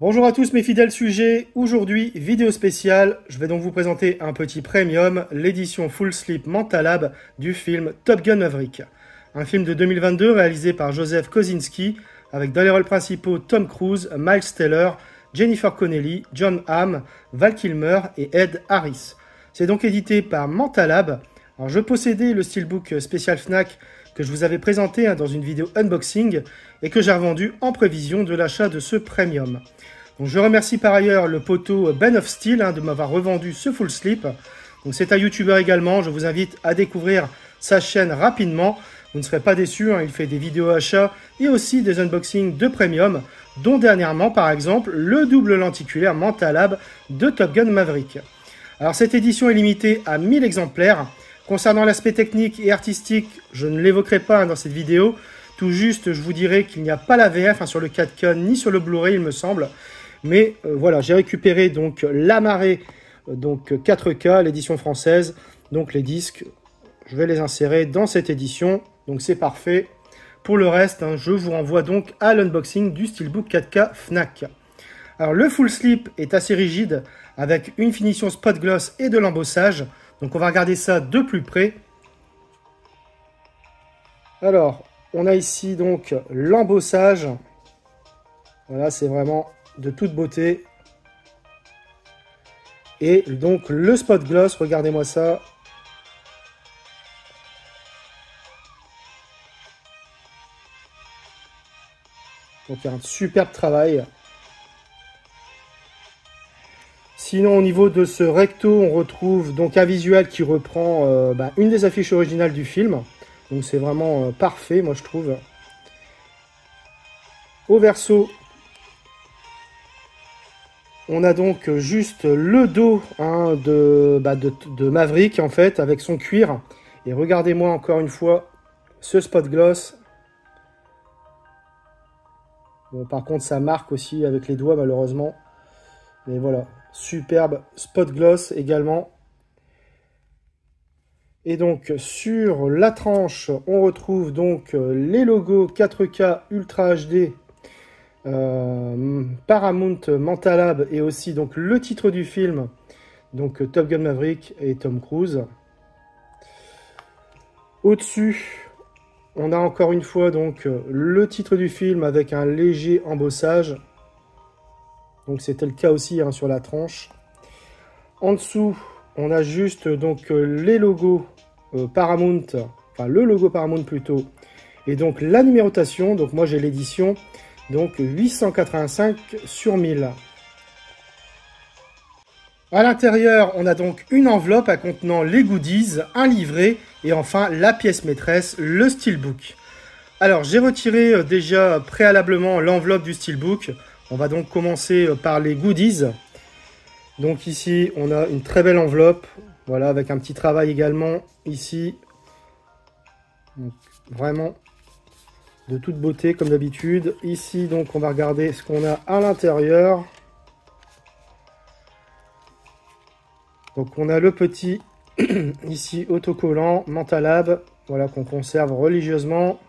Bonjour à tous mes fidèles sujets, aujourd'hui vidéo spéciale, je vais donc vous présenter un petit premium, l'édition Full Slip Mentalab du film Top Gun Maverick. Un film de 2022 réalisé par Joseph Kosinski avec dans les rôles principaux Tom Cruise, Miles Teller, Jennifer Connelly, John Hamm, Val Kilmer et Ed Harris. C'est donc édité par Mentalab. Alors je possédais le steelbook spécial Fnac que je vous avais présenté dans une vidéo unboxing et que j'ai revendu en prévision de l'achat de ce premium. Donc je remercie par ailleurs le poteau Ben of Steel de m'avoir revendu ce full slip. Donc c'est un youtubeur également, je vous invite à découvrir sa chaîne rapidement. Vous ne serez pas déçus, il fait des vidéos achats et aussi des unboxings de premium, dont dernièrement par exemple le double lenticulaire Mentalab de Top Gun Maverick. Alors cette édition est limitée à 1000 exemplaires. Concernant l'aspect technique et artistique, je ne l'évoquerai pas dans cette vidéo. Tout juste, je vous dirai qu'il n'y a pas la VF sur le 4K ni sur le Blu-ray, il me semble. Mais voilà, j'ai récupéré donc la marée donc 4K, l'édition française. Donc les disques, je vais les insérer dans cette édition. Donc c'est parfait. Pour le reste, je vous renvoie donc à l'unboxing du Steelbook 4K Fnac. Alors le full slip est assez rigide avec une finition spot gloss et de l'embossage. Donc on va regarder ça de plus près. Alors, on a ici donc l'embossage. Voilà, c'est vraiment de toute beauté. Et donc le spot gloss, regardez-moi ça. Donc il y a un superbe travail. Sinon, au niveau de ce recto, on retrouve donc un visuel qui reprend une des affiches originales du film. Donc c'est vraiment parfait, moi je trouve. Au verso, on a donc juste le dos de Maverick en fait, avec son cuir. Et regardez-moi encore une fois ce spot gloss. Bon, par contre, ça marque aussi avec les doigts malheureusement. Mais voilà, superbe spot gloss également. Et donc sur la tranche, on retrouve donc les logos 4K Ultra HD Paramount Mentalab et aussi donc le titre du film, donc Top Gun Maverick et Tom Cruise. Au-dessus, on a encore une fois donc le titre du film avec un léger embossage. Donc c'était le cas aussi sur la tranche. En dessous, on a juste donc les logos Paramount, enfin le logo Paramount plutôt, et donc la numérotation. Donc moi j'ai l'édition donc 885 sur 1000. À l'intérieur, on a donc une enveloppe contenant les goodies, un livret et enfin la pièce maîtresse, le steelbook. Alors j'ai retiré déjà préalablement l'enveloppe du steelbook. On va donc commencer par les goodies. Donc ici, on a une très belle enveloppe, voilà, avec un petit travail également ici. Donc, vraiment de toute beauté comme d'habitude. Ici, donc, on va regarder ce qu'on a à l'intérieur. Donc, on a le petit, ici, autocollant, Mentalab, voilà, qu'on conserve religieusement.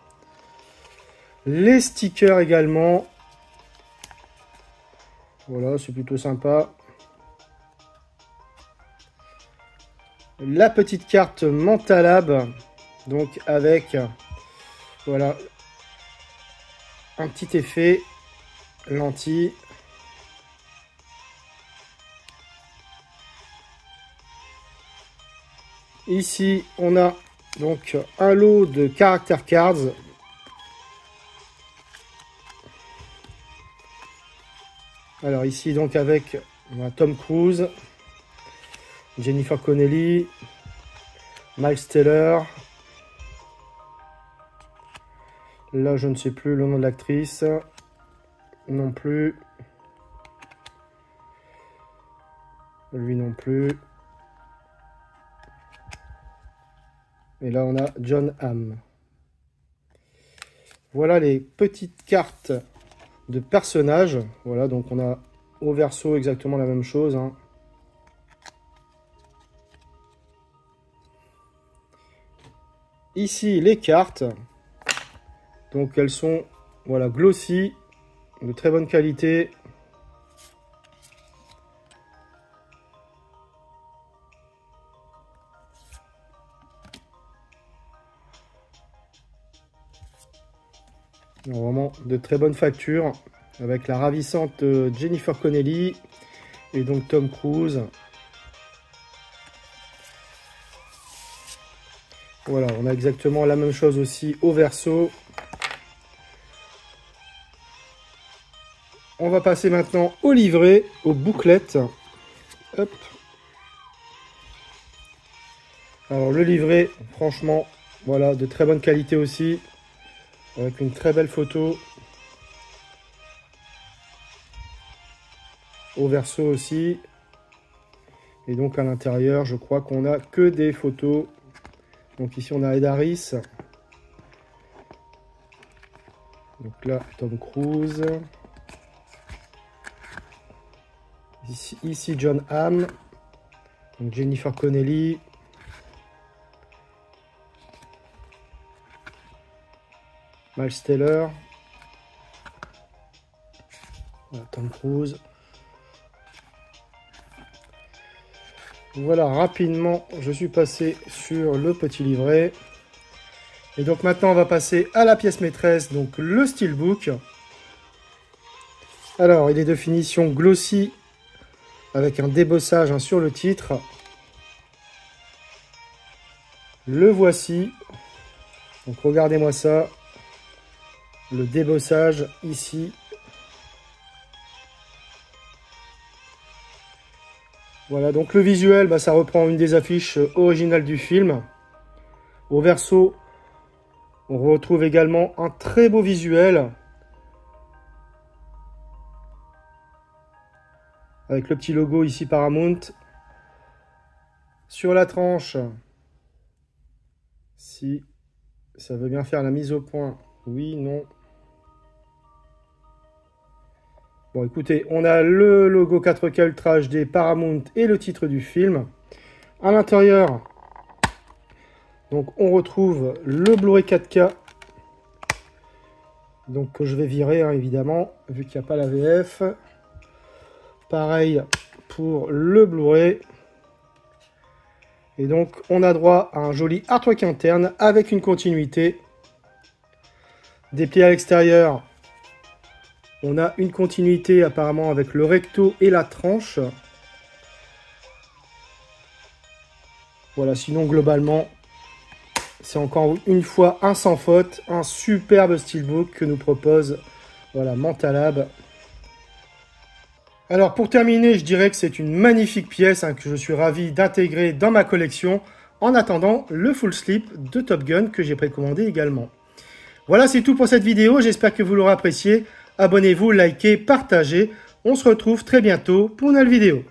Les stickers également. Voilà, c'est plutôt sympa. La petite carte Mentalab, donc avec voilà un petit effet lentille. Ici, on a donc un lot de character cards. Alors ici donc avec Tom Cruise, Jennifer Connelly, Miles Teller. Là, je ne sais plus le nom de l'actrice. Non plus. Lui non plus. Et là, on a John Hamm. Voilà les petites cartes de personnages. Voilà, donc on a au verso exactement la même chose. Ici, les cartes. Donc elles sont voilà, glossy, de très bonne qualité. Vraiment de très bonne facture, avec la ravissante Jennifer Connelly et donc Tom Cruise. Voilà, on a exactement la même chose aussi au verso. On va passer maintenant au livret, aux bouclettes. Hop. Alors le livret, franchement, voilà, de très bonne qualité aussi, avec une très belle photo. Au verso aussi. Et donc à l'intérieur, je crois qu'on a que des photos. Donc ici on a Ed Harris. Donc là, Tom Cruise. Ici John Hamm. Donc Jennifer Connelly. Miles Teller. Voilà, Tom Cruise. Voilà, rapidement, je suis passé sur le petit livret. Et donc maintenant, on va passer à la pièce maîtresse, donc le steelbook. Alors, il est de finition glossy, avec un débossage sur le titre. Le voici. Donc regardez-moi ça. Le débossage ici. Voilà, donc le visuel, ça reprend une des affiches originales du film. Au verso, on retrouve également un très beau visuel. Avec le petit logo ici Paramount. Sur la tranche, si ça veut bien faire la mise au point, oui, non. Bon, écoutez, on a le logo 4K Ultra HD Paramount et le titre du film. À l'intérieur, donc on retrouve le Blu-ray 4K. Donc que je vais virer, évidemment, vu qu'il n'y a pas la VF. Pareil pour le Blu-ray. Et donc, on a droit à un joli artwork interne avec une continuité. Déplié à l'extérieur, on a une continuité apparemment avec le recto et la tranche. Voilà, sinon globalement, c'est encore une fois un sans faute, un superbe steelbook que nous propose voilà, Mentalab. Alors pour terminer, je dirais que c'est une magnifique pièce que je suis ravi d'intégrer dans ma collection en attendant le full slip de Top Gun que j'ai précommandé également. Voilà, c'est tout pour cette vidéo, j'espère que vous l'aurez apprécié. Abonnez-vous, likez, partagez. On se retrouve très bientôt pour une nouvelle vidéo.